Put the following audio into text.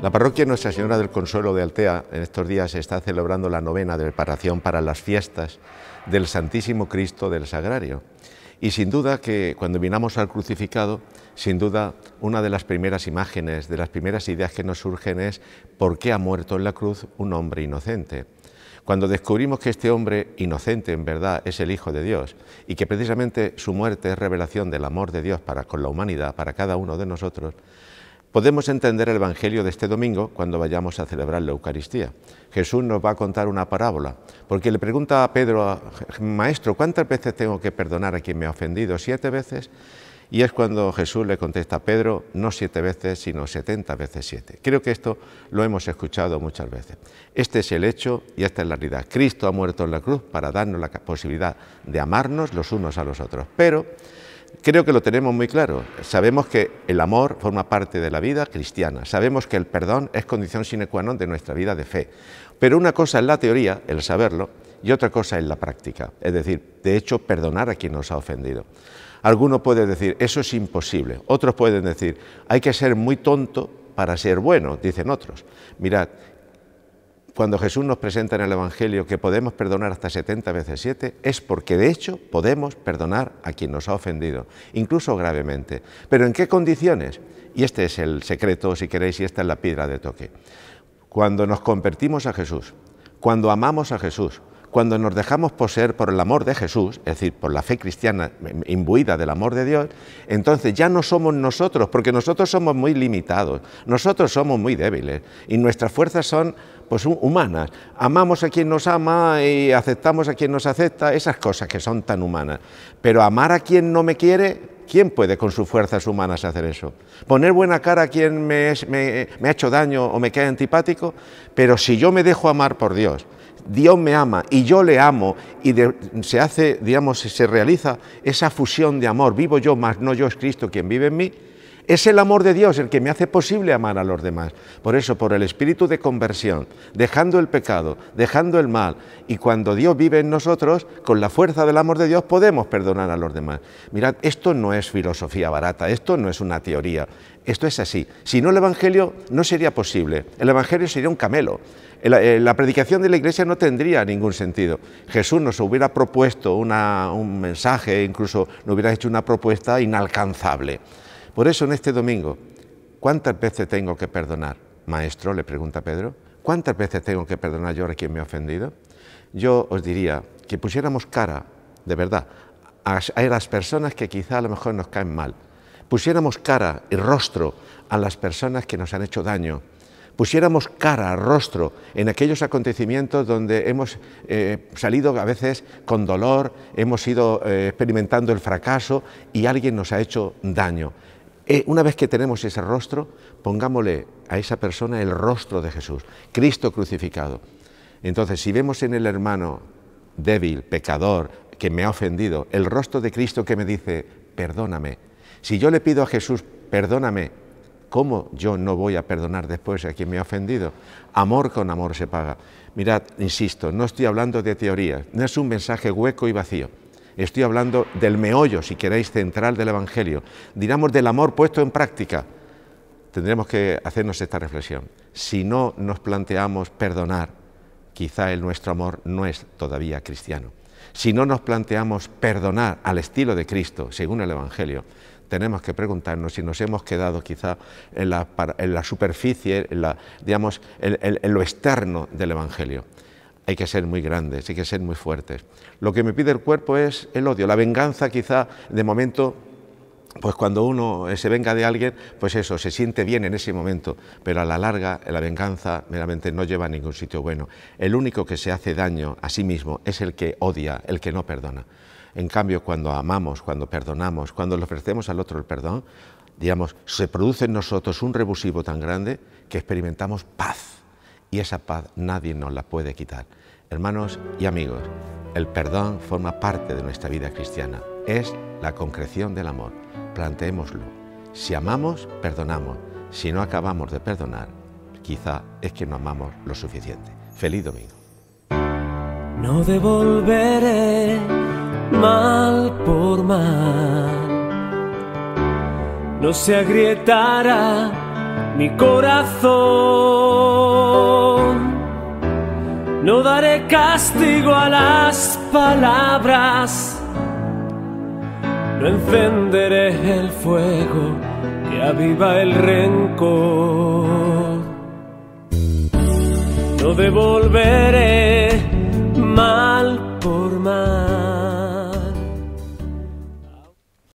La parroquia Nuestra Señora del Consuelo de Altea en estos días está celebrando la novena de preparación para las fiestas del Santísimo Cristo del Sagrario. Y sin duda que cuando miramos al crucificado, sin duda una de las primeras imágenes, de las primeras ideas que nos surgen es ¿por qué ha muerto en la cruz un hombre inocente? Cuando descubrimos que este hombre inocente en verdad es el Hijo de Dios y que precisamente su muerte es revelación del amor de Dios para con la humanidad, para cada uno de nosotros, podemos entender el Evangelio de este domingo cuando vayamos a celebrar la Eucaristía. Jesús nos va a contar una parábola, porque le pregunta a Pedro, Maestro, ¿cuántas veces tengo que perdonar a quien me ha ofendido? ¿7 veces? Y es cuando Jesús le contesta a Pedro, no 7 veces, sino 70 veces 7. Creo que esto lo hemos escuchado muchas veces. Este es el hecho y esta es la realidad. Cristo ha muerto en la cruz para darnos la posibilidad de amarnos los unos a los otros. Pero creo que lo tenemos muy claro. Sabemos que el amor forma parte de la vida cristiana. Sabemos que el perdón es condición sine qua non de nuestra vida de fe. Pero una cosa es la teoría, el saberlo, y otra cosa es la práctica. Es decir, de hecho, perdonar a quien nos ha ofendido. Alguno puede decir, eso es imposible. Otros pueden decir, hay que ser muy tonto para ser bueno, dicen otros. Mirad, cuando Jesús nos presenta en el Evangelio que podemos perdonar hasta 70 veces 7, es porque de hecho podemos perdonar a quien nos ha ofendido, incluso gravemente. ¿Pero en qué condiciones? Y este es el secreto, si queréis, y esta es la piedra de toque. Cuando nos convertimos a Jesús, cuando amamos a Jesús, cuando nos dejamos poseer por el amor de Jesús, es decir, por la fe cristiana imbuida del amor de Dios, entonces ya no somos nosotros, porque nosotros somos muy limitados, nosotros somos muy débiles y nuestras fuerzas son pues humanas. Amamos a quien nos ama y aceptamos a quien nos acepta, esas cosas que son tan humanas. Pero amar a quien no me quiere, ¿quién puede con sus fuerzas humanas hacer eso? Poner buena cara a quien me ha hecho daño o me cae antipático, pero si yo me dejo amar por Dios, Dios me ama y yo le amo y se hace, digamos, se realiza esa fusión de amor, vivo yo, mas no yo, es Cristo quien vive en mí. Es el amor de Dios el que me hace posible amar a los demás. Por eso, por el espíritu de conversión, dejando el pecado, dejando el mal, y cuando Dios vive en nosotros, con la fuerza del amor de Dios podemos perdonar a los demás. Mirad, esto no es filosofía barata, esto no es una teoría, esto es así. Si no, el Evangelio no sería posible, el Evangelio sería un camelo. La predicación de la Iglesia no tendría ningún sentido. Jesús nos hubiera propuesto un mensaje, incluso nos hubiera hecho una propuesta inalcanzable. Por eso en este domingo, ¿cuántas veces tengo que perdonar? Maestro, le pregunta Pedro, ¿cuántas veces tengo que perdonar yo a quien me ha ofendido? Yo os diría que pusiéramos cara, de verdad, a las personas que quizá a lo mejor nos caen mal. Pusiéramos cara y rostro a las personas que nos han hecho daño. Pusiéramos cara, rostro en aquellos acontecimientos donde hemos salido a veces con dolor, hemos ido experimentando el fracaso y alguien nos ha hecho daño. Una vez que tenemos ese rostro, pongámosle a esa persona el rostro de Jesús, Cristo crucificado. Entonces, si vemos en el hermano débil, pecador, que me ha ofendido, el rostro de Cristo que me dice, perdóname. Si yo le pido a Jesús, perdóname, ¿cómo yo no voy a perdonar después a quien me ha ofendido? Amor con amor se paga. Mirad, insisto, no estoy hablando de teorías, no es un mensaje hueco y vacío. Estoy hablando del meollo, si queréis, central del Evangelio. Digamos, del amor puesto en práctica. Tendremos que hacernos esta reflexión. Si no nos planteamos perdonar, quizá nuestro amor no es todavía cristiano. Si no nos planteamos perdonar al estilo de Cristo, según el Evangelio, tenemos que preguntarnos si nos hemos quedado quizá en la superficie, digamos, en lo externo del Evangelio. Hay que ser muy grandes, hay que ser muy fuertes. Lo que me pide el cuerpo es el odio, la venganza quizá de momento, pues cuando uno se venga de alguien, pues eso, se siente bien en ese momento, pero a la larga la venganza meramente no lleva a ningún sitio bueno. El único que se hace daño a sí mismo es el que odia, el que no perdona. En cambio, cuando amamos, cuando perdonamos, cuando le ofrecemos al otro el perdón, digamos, se produce en nosotros un revulsivo tan grande que experimentamos paz. Y esa paz nadie nos la puede quitar. Hermanos y amigos, el perdón forma parte de nuestra vida cristiana. Es la concreción del amor. Planteémoslo. Si amamos, perdonamos. Si no acabamos de perdonar, quizá es que no amamos lo suficiente. Feliz domingo. No devolveré mal por mal. No se agrietará mi corazón. No daré castigo a las palabras, no encenderé el fuego que aviva el rencor. No devolveré más